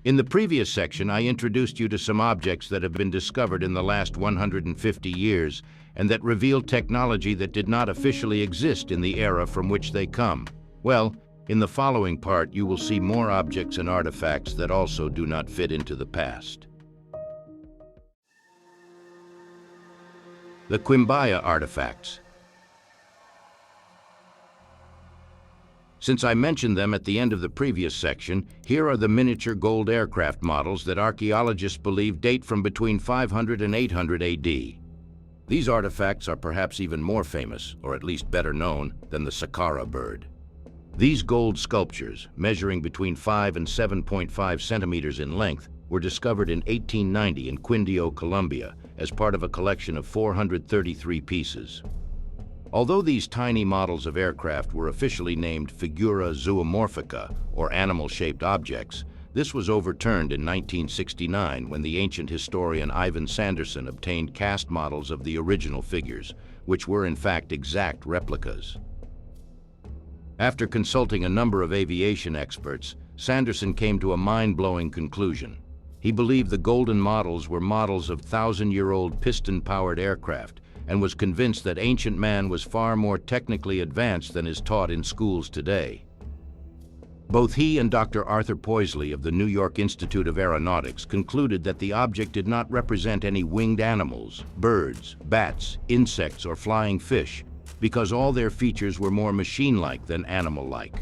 In the previous section, I introduced you to some objects that have been discovered in the last 150 years and that reveal technology that did not officially exist in the era from which they come. Well, in the following part, you will see more objects and artifacts that also do not fit into the past. The Quimbaya artifacts. Since I mentioned them at the end of the previous section, here are the miniature gold aircraft models that archaeologists believe date from between 500 and 800 AD. These artifacts are perhaps even more famous, or at least better known, than the Saqqara bird. These gold sculptures, measuring between 5 and 7.5 centimeters in length, were discovered in 1890 in Quindio, Colombia, as part of a collection of 433 pieces. Although these tiny models of aircraft were officially named figura zoomorphica, or animal-shaped objects, this was overturned in 1969 when the ancient historian Ivan Sanderson obtained cast models of the original figures, which were in fact exact replicas. After consulting a number of aviation experts, Sanderson came to a mind-blowing conclusion. He believed the golden models were models of thousand-year-old piston-powered aircraft and was convinced that ancient man was far more technically advanced than is taught in schools today. Both he and Dr. Arthur Poisley of the New York Institute of Aeronautics concluded that the object did not represent any winged animals, birds, bats, insects, or flying fish, because all their features were more machine-like than animal-like.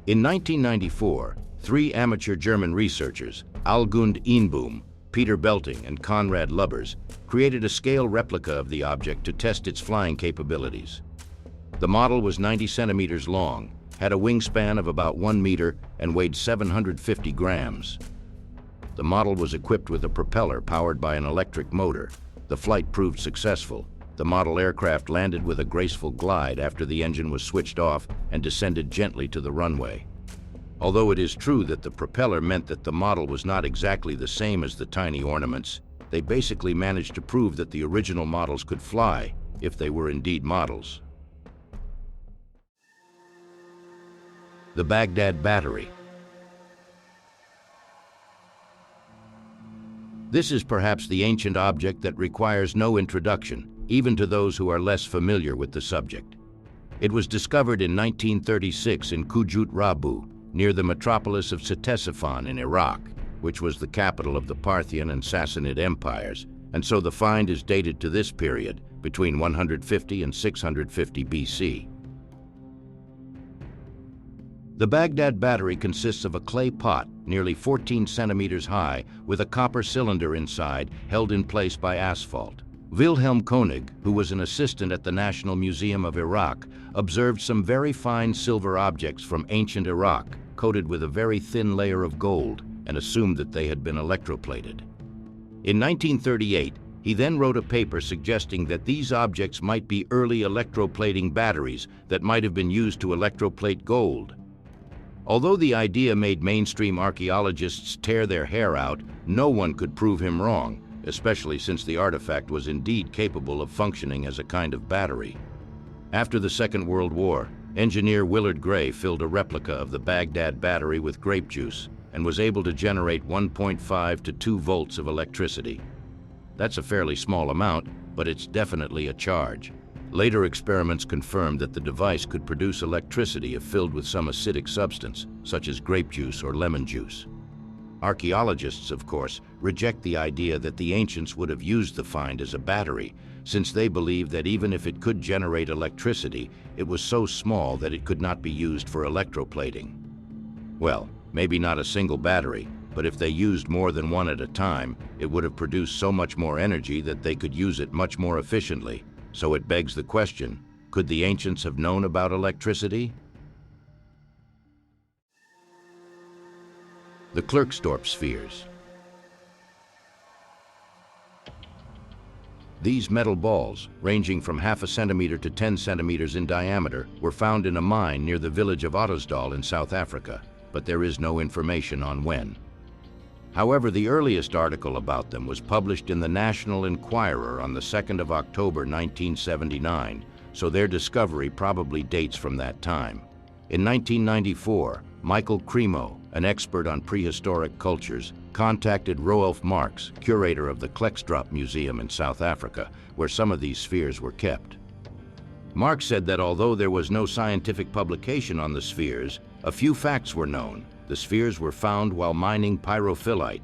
In 1994, 3 amateur German researchers, Algund Inboom, Peter Belting, and Konrad Lubbers, created a scale replica of the object to test its flying capabilities. The model was 90 centimeters long, had a wingspan of about 1 meter, and weighed 750 grams. The model was equipped with a propeller powered by an electric motor. The flight proved successful. The model aircraft landed with a graceful glide after the engine was switched off and descended gently to the runway. Although it is true that the propeller meant that the model was not exactly the same as the tiny ornaments, they basically managed to prove that the original models could fly, if they were indeed models. The Baghdad Battery. This is perhaps the ancient object that requires no introduction, even to those who are less familiar with the subject. It was discovered in 1936 in Kujut Rabu, near the metropolis of Ctesiphon in Iraq, which was the capital of the Parthian and Sassanid empires, and so the find is dated to this period, between 150 and 650 BC. The Baghdad Battery consists of a clay pot nearly 14 centimeters high with a copper cylinder inside held in place by asphalt. Wilhelm Koenig, who was an assistant at the National Museum of Iraq, observed some very fine silver objects from ancient Iraq coated with a very thin layer of gold and assumed that they had been electroplated. In 1938, he then wrote a paper suggesting that these objects might be early electroplating batteries that might have been used to electroplate gold. Although the idea made mainstream archaeologists tear their hair out, no one could prove him wrong, especially since the artifact was indeed capable of functioning as a kind of battery. After the Second World War, engineer Willard Gray filled a replica of the Baghdad Battery with grape juice and was able to generate 1.5 to 2 volts of electricity. That's a fairly small amount, but it's definitely a charge. Later experiments confirmed that the device could produce electricity if filled with some acidic substance, such as grape juice or lemon juice. Archaeologists, of course, reject the idea that the ancients would have used the find as a battery, since they believe that even if it could generate electricity, it was so small that it could not be used for electroplating. Well, maybe not a single battery, but if they used more than one at a time, it would have produced so much more energy that they could use it much more efficiently. So it begs the question, could the ancients have known about electricity? The Klerksdorp spheres. These metal balls, ranging from half a centimeter to 10 centimeters in diameter, were found in a mine near the village of Ottosdal in South Africa, but there is no information on when. However, the earliest article about them was published in the National Enquirer on the 2nd of October 1979, so their discovery probably dates from that time. In 1994, Michael Cremo, an expert on prehistoric cultures, contacted Roelf Marx, curator of the Klexdorp Museum in South Africa, where some of these spheres were kept. Marx said that although there was no scientific publication on the spheres, a few facts were known. The spheres were found while mining pyrophyllite.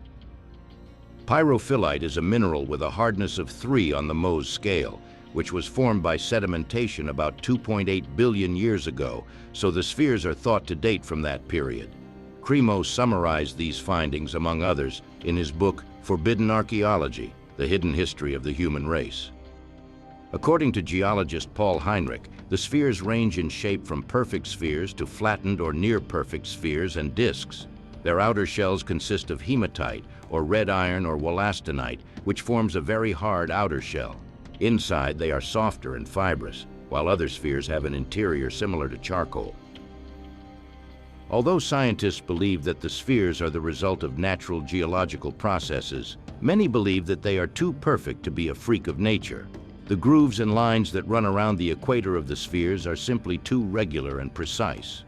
Pyrophyllite is a mineral with a hardness of 3 on the Mohs scale, which was formed by sedimentation about 2.8 billion years ago, so the spheres are thought to date from that period. Cremo summarized these findings, among others, in his book Forbidden Archaeology: The Hidden History of the Human Race. According to geologist Paul Heinrich, the spheres range in shape from perfect spheres to flattened or near-perfect spheres and disks. Their outer shells consist of hematite, or red iron or wollastonite, which forms a very hard outer shell. Inside, they are softer and fibrous, while other spheres have an interior similar to charcoal. Although scientists believe that the spheres are the result of natural geological processes, many believe that they are too perfect to be a freak of nature. The grooves and lines that run around the equator of the spheres are simply too regular and precise.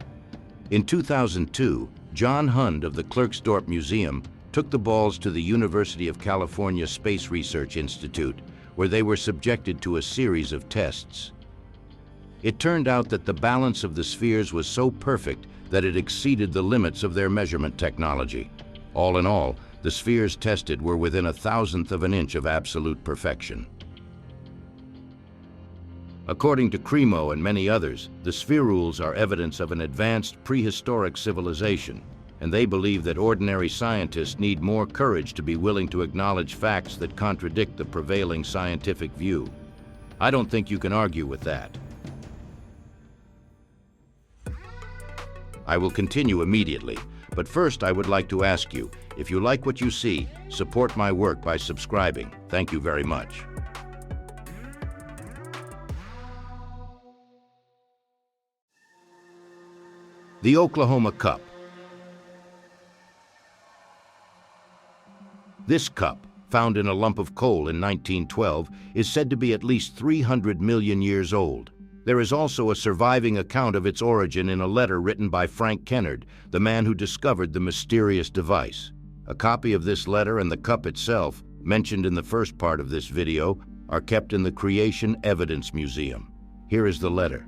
In 2002, John Hund of the Klerksdorp Museum took the balls to the University of California Space Research Institute, where they were subjected to a series of tests. It turned out that the balance of the spheres was so perfect that it exceeded the limits of their measurement technology. All in all, the spheres tested were within 1/1000th of an inch of absolute perfection. According to Cremo and many others, the spherules are evidence of an advanced prehistoric civilization, and they believe that ordinary scientists need more courage to be willing to acknowledge facts that contradict the prevailing scientific view. I don't think you can argue with that. I will continue immediately, but first I would like to ask you, if you like what you see, support my work by subscribing. Thank you very much. The Oklahoma Cup. This cup, found in a lump of coal in 1912, is said to be at least 300 million years old. There is also a surviving account of its origin in a letter written by Frank Kennard, the man who discovered the mysterious device. A copy of this letter and the cup itself, mentioned in the first part of this video, are kept in the Creation Evidence Museum. Here is the letter.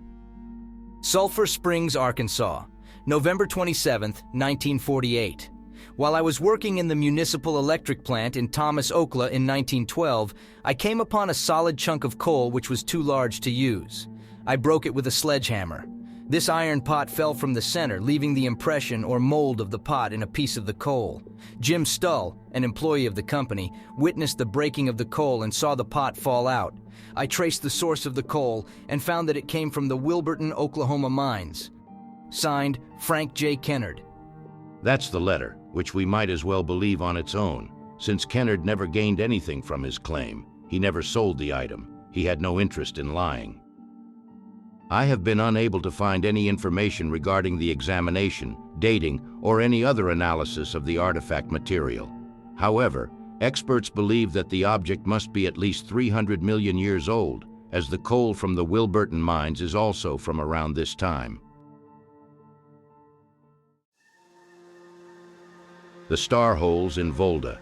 Sulphur Springs, Arkansas, November 27, 1948. While I was working in the municipal electric plant in Thomas, Oklahoma in 1912, I came upon a solid chunk of coal which was too large to use. I broke it with a sledgehammer. This iron pot fell from the center, leaving the impression or mold of the pot in a piece of the coal. Jim Stull, an employee of the company, witnessed the breaking of the coal and saw the pot fall out. I traced the source of the coal and found that it came from the Wilburton, Oklahoma mines. Signed, Frank J. Kennard. That's the letter, which we might as well believe on its own, since Kennard never gained anything from his claim. He never sold the item. He had no interest in lying. I have been unable to find any information regarding the examination, dating, or any other analysis of the artifact material. However, experts believe that the object must be at least 300 million years old, as the coal from the Wilburton mines is also from around this time. The star holes in Volda.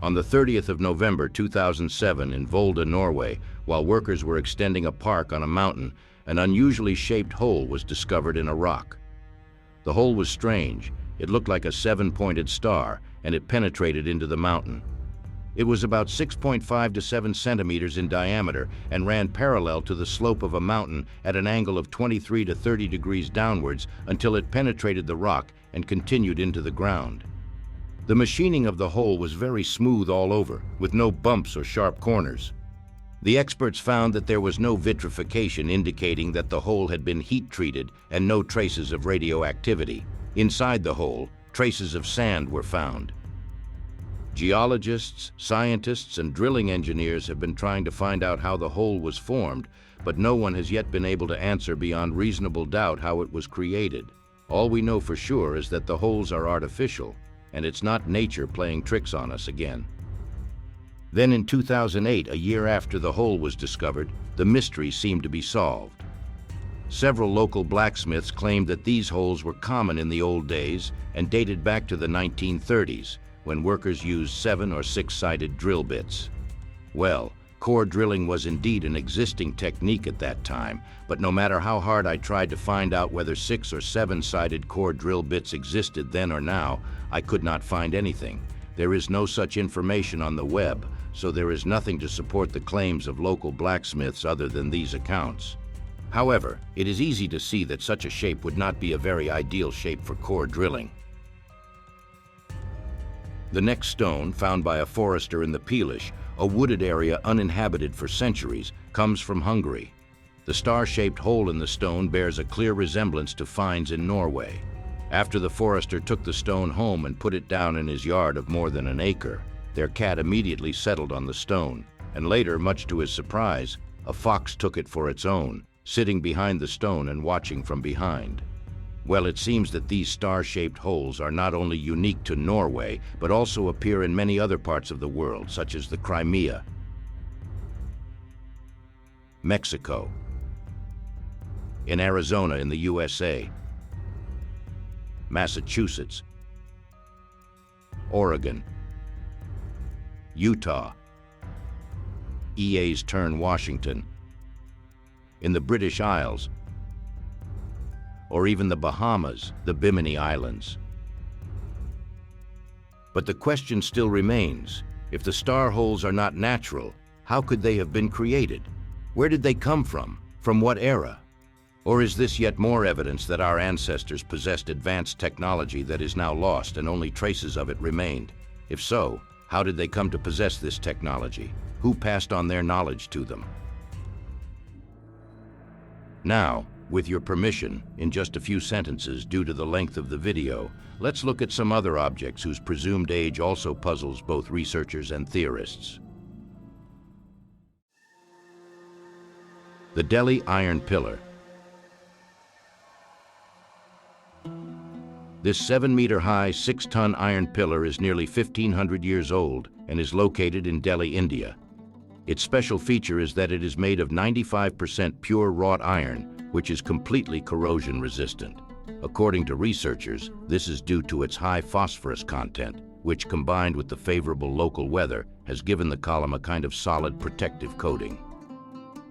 On the 30th of November 2007 in Volda, Norway, while workers were extending a park on a mountain, an unusually shaped hole was discovered in a rock. The hole was strange. It looked like a 7-pointed star, and it penetrated into the mountain. It was about 6.5 to 7 centimeters in diameter and ran parallel to the slope of a mountain at an angle of 23 to 30 degrees downwards until it penetrated the rock and continued into the ground. The machining of the hole was very smooth all over, with no bumps or sharp corners. The experts found that there was no vitrification, indicating that the hole had been heat-treated, and no traces of radioactivity. Inside the hole, traces of sand were found. Geologists, scientists, and drilling engineers have been trying to find out how the hole was formed, but no one has yet been able to answer beyond reasonable doubt how it was created. All we know for sure is that the holes are artificial, and it's not nature playing tricks on us again. Then in 2008, a year after the hole was discovered, the mystery seemed to be solved. Several local blacksmiths claimed that these holes were common in the old days and dated back to the 1930s, when workers used 7- or 6-sided drill bits. Well, core drilling was indeed an existing technique at that time, but no matter how hard I tried to find out whether 6- or 7-sided core drill bits existed then or now, I could not find anything. There is no such information on the web, so there is nothing to support the claims of local blacksmiths other than these accounts. However, it is easy to see that such a shape would not be a very ideal shape for core drilling. The next stone, found by a forester in the Pilish, a wooded area uninhabited for centuries, comes from Hungary. The star-shaped hole in the stone bears a clear resemblance to finds in Norway. After the forester took the stone home and put it down in his yard of more than an acre, their cat immediately settled on the stone, and later, much to his surprise, a fox took it for its own, sitting behind the stone and watching from behind. Well, it seems that these star-shaped holes are not only unique to Norway, but also appear in many other parts of the world, such as the Crimea, Mexico, in Arizona in the USA, Massachusetts, Oregon, Utah, EA's turn Washington, in the British Isles, or even the Bahamas, the Bimini Islands. But the question still remains, if the star holes are not natural, how could they have been created? Where did they come from? From what era? Or is this yet more evidence that our ancestors possessed advanced technology that is now lost and only traces of it remained? If so, how did they come to possess this technology? Who passed on their knowledge to them? Now, with your permission, in just a few sentences due to the length of the video, let's look at some other objects whose presumed age also puzzles both researchers and theorists. The Delhi Iron Pillar. This 7-meter-high, 6-ton iron pillar is nearly 1,500 years old and is located in Delhi, India. Its special feature is that it is made of 95% pure wrought iron, which is completely corrosion resistant. According to researchers, this is due to its high phosphorus content, which combined with the favorable local weather has given the column a kind of solid protective coating.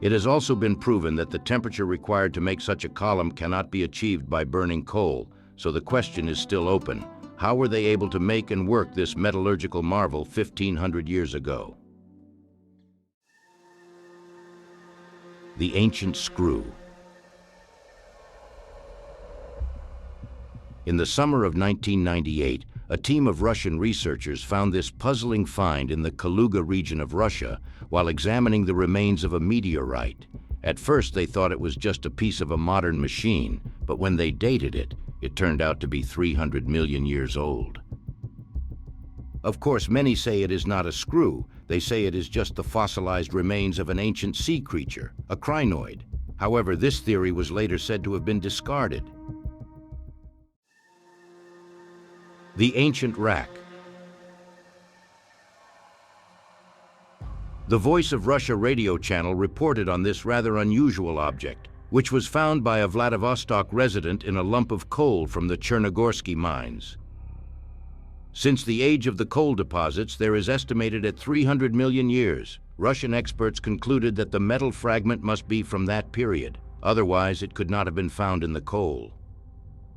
It has also been proven that the temperature required to make such a column cannot be achieved by burning coal, so the question is still open. How were they able to make and work this metallurgical marvel 1,500 years ago? The ancient screw. In the summer of 1998, a team of Russian researchers found this puzzling find in the Kaluga region of Russia while examining the remains of a meteorite. At first, they thought it was just a piece of a modern machine, but when they dated it, it turned out to be 300 million years old. Of course, many say it is not a screw. They say it is just the fossilized remains of an ancient sea creature, a crinoid. However, this theory was later said to have been discarded. The ancient rack. The Voice of Russia radio channel reported on this rather unusual object, which was found by a Vladivostok resident in a lump of coal from the Chernogorsky mines. Since the age of the coal deposits there is estimated at 300 million years, Russian experts concluded that the metal fragment must be from that period. Otherwise, it could not have been found in the coal.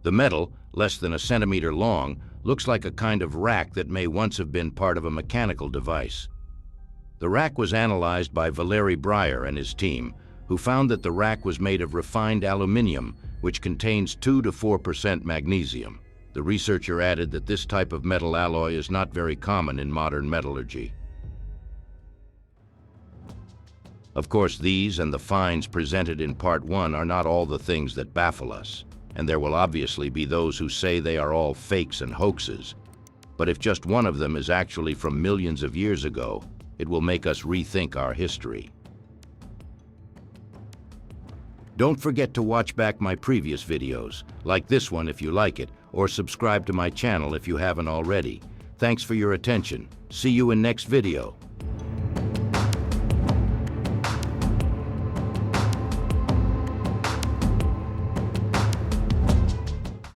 The metal, less than a centimeter long, looks like a kind of rack that may once have been part of a mechanical device. The rack was analyzed by Valery Breyer and his team, who found that the rack was made of refined aluminium, which contains 2 to 4% magnesium. The researcher added that this type of metal alloy is not very common in modern metallurgy. Of course, these and the finds presented in Part 1 are not all the things that baffle us, and there will obviously be those who say they are all fakes and hoaxes. But if just one of them is actually from millions of years ago, it will make us rethink our history. Don't forget to watch back my previous videos, like this one if you like it, or subscribe to my channel if you haven't already. Thanks for your attention. See you in next video.